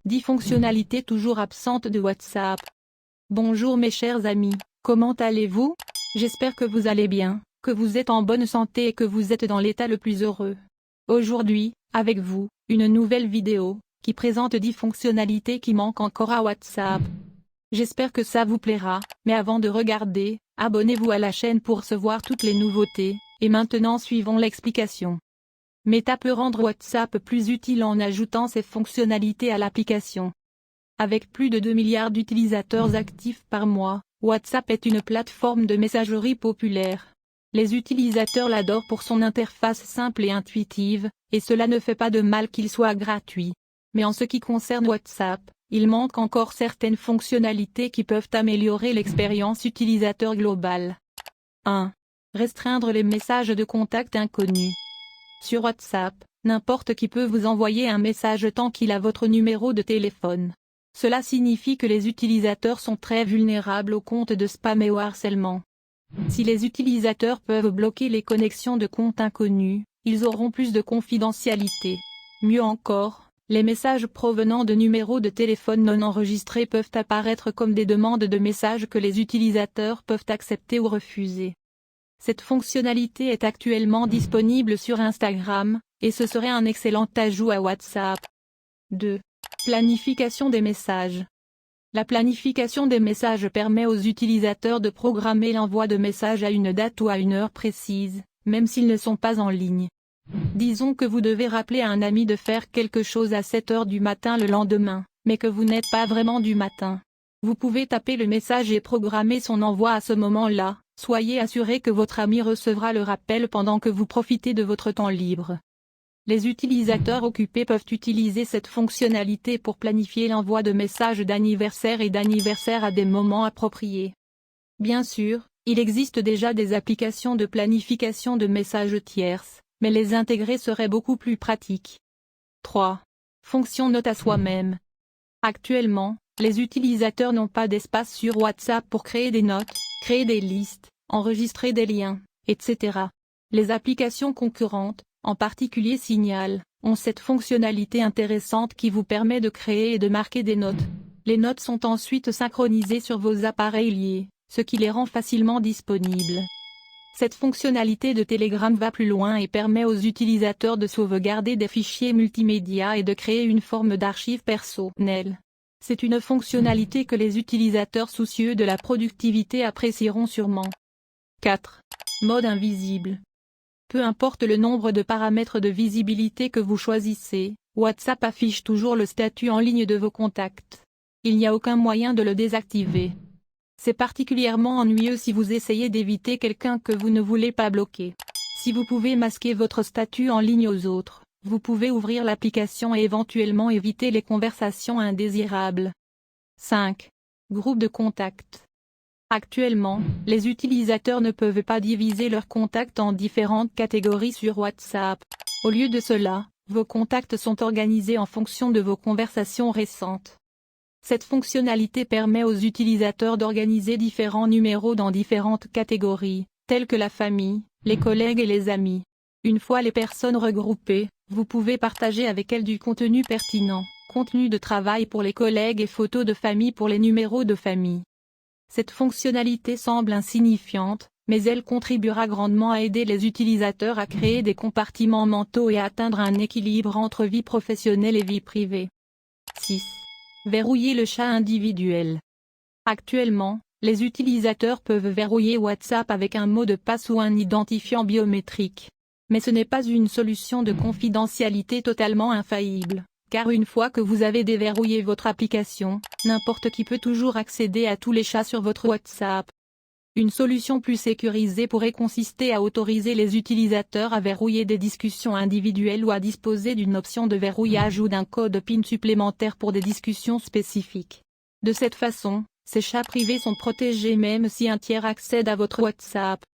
10 fonctionnalités toujours absentes de WhatsApp. Bonjour mes chers amis, comment allez-vous? J'espère que vous allez bien, que vous êtes en bonne santé et que vous êtes dans l'état le plus heureux. Aujourd'hui, avec vous, une nouvelle vidéo, qui présente 10 fonctionnalités qui manquent encore à WhatsApp. J'espère que ça vous plaira, mais avant de regarder, abonnez-vous à la chaîne pour recevoir toutes les nouveautés, et maintenant suivons l'explication. Meta peut rendre WhatsApp plus utile en ajoutant ces fonctionnalités à l'application. Avec plus de 2 milliards d'utilisateurs actifs par mois, WhatsApp est une plateforme de messagerie populaire. Les utilisateurs l'adorent pour son interface simple et intuitive, et cela ne fait pas de mal qu'il soit gratuit. Mais en ce qui concerne WhatsApp, il manque encore certaines fonctionnalités qui peuvent améliorer l'expérience utilisateur globale. 1. Restreindre les messages de contact inconnus. Sur WhatsApp, n'importe qui peut vous envoyer un message tant qu'il a votre numéro de téléphone. Cela signifie que les utilisateurs sont très vulnérables aux comptes de spam et au harcèlement. Si les utilisateurs peuvent bloquer les connexions de comptes inconnus, ils auront plus de confidentialité. Mieux encore, les messages provenant de numéros de téléphone non enregistrés peuvent apparaître comme des demandes de messages que les utilisateurs peuvent accepter ou refuser. Cette fonctionnalité est actuellement disponible sur Instagram, et ce serait un excellent ajout à WhatsApp. 2. Planification des messages. La planification des messages permet aux utilisateurs de programmer l'envoi de messages à une date ou à une heure précise, même s'ils ne sont pas en ligne. Disons que vous devez rappeler à un ami de faire quelque chose à 7 heures du matin le lendemain, mais que vous n'êtes pas vraiment du matin. Vous pouvez taper le message et programmer son envoi à ce moment-là. Soyez assuré que votre ami recevra le rappel pendant que vous profitez de votre temps libre. Les utilisateurs occupés peuvent utiliser cette fonctionnalité pour planifier l'envoi de messages d'anniversaire et d'anniversaire à des moments appropriés. Bien sûr, il existe déjà des applications de planification de messages tierces, mais les intégrer serait beaucoup plus pratique. 3. Fonction note à soi-même. Actuellement, les utilisateurs n'ont pas d'espace sur WhatsApp pour créer des notes, créer des listes, enregistrer des liens, etc. Les applications concurrentes, en particulier Signal, ont cette fonctionnalité intéressante qui vous permet de créer et de marquer des notes. Les notes sont ensuite synchronisées sur vos appareils liés, ce qui les rend facilement disponibles. Cette fonctionnalité de Telegram va plus loin et permet aux utilisateurs de sauvegarder des fichiers multimédia et de créer une forme d'archive personnelle. C'est une fonctionnalité que les utilisateurs soucieux de la productivité apprécieront sûrement. 4. Mode invisible. Peu importe le nombre de paramètres de visibilité que vous choisissez, WhatsApp affiche toujours le statut en ligne de vos contacts. Il n'y a aucun moyen de le désactiver. C'est particulièrement ennuyeux si vous essayez d'éviter quelqu'un que vous ne voulez pas bloquer. Si vous pouvez masquer votre statut en ligne aux autres, vous pouvez ouvrir l'application et éventuellement éviter les conversations indésirables. 5. Groupe de contacts. Actuellement, les utilisateurs ne peuvent pas diviser leurs contacts en différentes catégories sur WhatsApp. Au lieu de cela, vos contacts sont organisés en fonction de vos conversations récentes. Cette fonctionnalité permet aux utilisateurs d'organiser différents numéros dans différentes catégories, telles que la famille, les collègues et les amis. Une fois les personnes regroupées, vous pouvez partager avec elles du contenu pertinent, contenu de travail pour les collègues et photos de famille pour les numéros de famille. Cette fonctionnalité semble insignifiante, mais elle contribuera grandement à aider les utilisateurs à créer des compartiments mentaux et à atteindre un équilibre entre vie professionnelle et vie privée. 6. Verrouiller le chat individuel. Actuellement, les utilisateurs peuvent verrouiller WhatsApp avec un mot de passe ou un identifiant biométrique. Mais ce n'est pas une solution de confidentialité totalement infaillible, car une fois que vous avez déverrouillé votre application, n'importe qui peut toujours accéder à tous les chats sur votre WhatsApp. Une solution plus sécurisée pourrait consister à autoriser les utilisateurs à verrouiller des discussions individuelles ou à disposer d'une option de verrouillage ou d'un code PIN supplémentaire pour des discussions spécifiques. De cette façon, ces chats privés sont protégés même si un tiers accède à votre WhatsApp.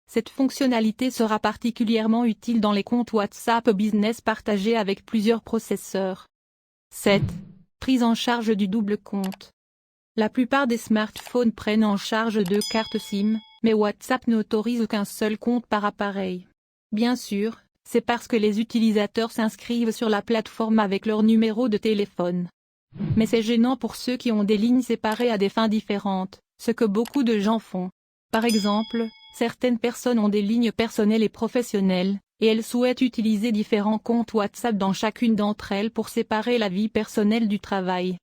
Cette fonctionnalité sera particulièrement utile dans les comptes WhatsApp Business partagés avec plusieurs processeurs. 7. Prise en charge du double compte. La plupart des smartphones prennent en charge 2 cartes SIM, mais WhatsApp n'autorise qu'un seul compte par appareil. Bien sûr, c'est parce que les utilisateurs s'inscrivent sur la plateforme avec leur numéro de téléphone. Mais c'est gênant pour ceux qui ont des lignes séparées à des fins différentes, ce que beaucoup de gens font. Par exemple, certaines personnes ont des lignes personnelles et professionnelles, et elles souhaitent utiliser différents comptes WhatsApp dans chacune d'entre elles pour séparer la vie personnelle du travail.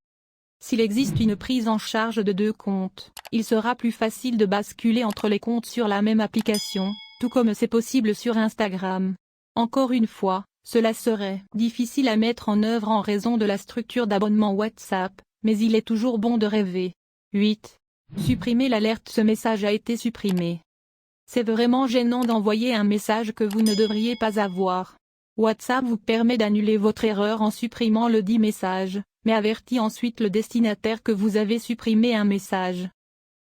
S'il existe une prise en charge de 2 comptes, il sera plus facile de basculer entre les comptes sur la même application, tout comme c'est possible sur Instagram. Encore une fois, cela serait difficile à mettre en œuvre en raison de la structure d'abonnement WhatsApp, mais il est toujours bon de rêver. 8. Supprimer l'alerte. Ce message a été supprimé. C'est vraiment gênant d'envoyer un message que vous ne devriez pas avoir. WhatsApp vous permet d'annuler votre erreur en supprimant le dit message, mais avertit ensuite le destinataire que vous avez supprimé un message.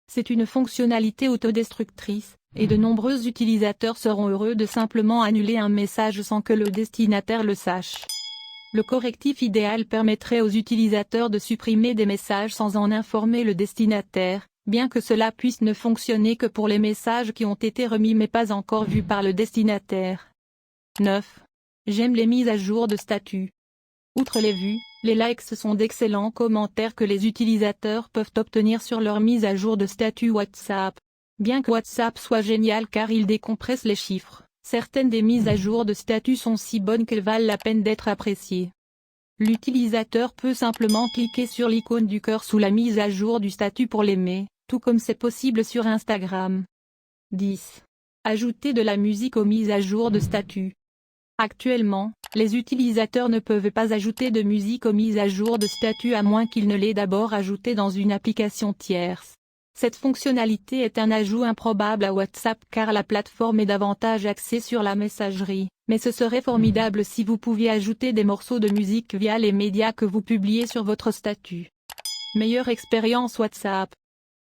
C'est une fonctionnalité autodestructrice, et de nombreux utilisateurs seront heureux de simplement annuler un message sans que le destinataire le sache. Le correctif idéal permettrait aux utilisateurs de supprimer des messages sans en informer le destinataire, bien que cela puisse ne fonctionner que pour les messages qui ont été remis mais pas encore vus par le destinataire. 9. J'aime les mises à jour de statut. Outre les vues, les likes sont d'excellents commentaires que les utilisateurs peuvent obtenir sur leur mise à jour de statut WhatsApp. Bien que WhatsApp soit génial car il décompresse les chiffres, certaines des mises à jour de statut sont si bonnes qu'elles valent la peine d'être appréciées. L'utilisateur peut simplement cliquer sur l'icône du cœur sous la mise à jour du statut pour l'aimer, tout comme c'est possible sur Instagram. 10. Ajouter de la musique aux mises à jour de statut. Actuellement, les utilisateurs ne peuvent pas ajouter de musique aux mises à jour de statut à moins qu'ils ne l'aient d'abord ajoutée dans une application tierce. Cette fonctionnalité est un ajout improbable à WhatsApp car la plateforme est davantage axée sur la messagerie, mais ce serait formidable si vous pouviez ajouter des morceaux de musique via les médias que vous publiez sur votre statut. Meilleure expérience WhatsApp.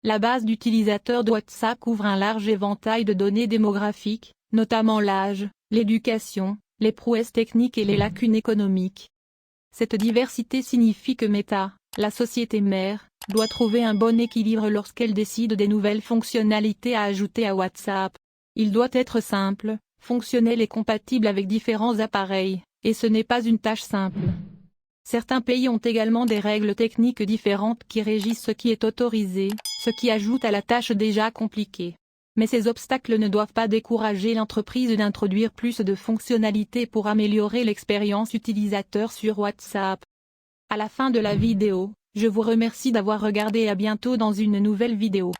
La base d'utilisateurs de WhatsApp couvre un large éventail de données démographiques, notamment l'âge, l'éducation, les prouesses techniques et les lacunes économiques. Cette diversité signifie que Meta, la société mère, doit trouver un bon équilibre lorsqu'elle décide des nouvelles fonctionnalités à ajouter à WhatsApp. Il doit être simple, fonctionnel et compatible avec différents appareils, et ce n'est pas une tâche simple. Certains pays ont également des règles techniques différentes qui régissent ce qui est autorisé, ce qui ajoute à la tâche déjà compliquée. Mais ces obstacles ne doivent pas décourager l'entreprise d'introduire plus de fonctionnalités pour améliorer l'expérience utilisateur sur WhatsApp. À la fin de la vidéo, je vous remercie d'avoir regardé et à bientôt dans une nouvelle vidéo.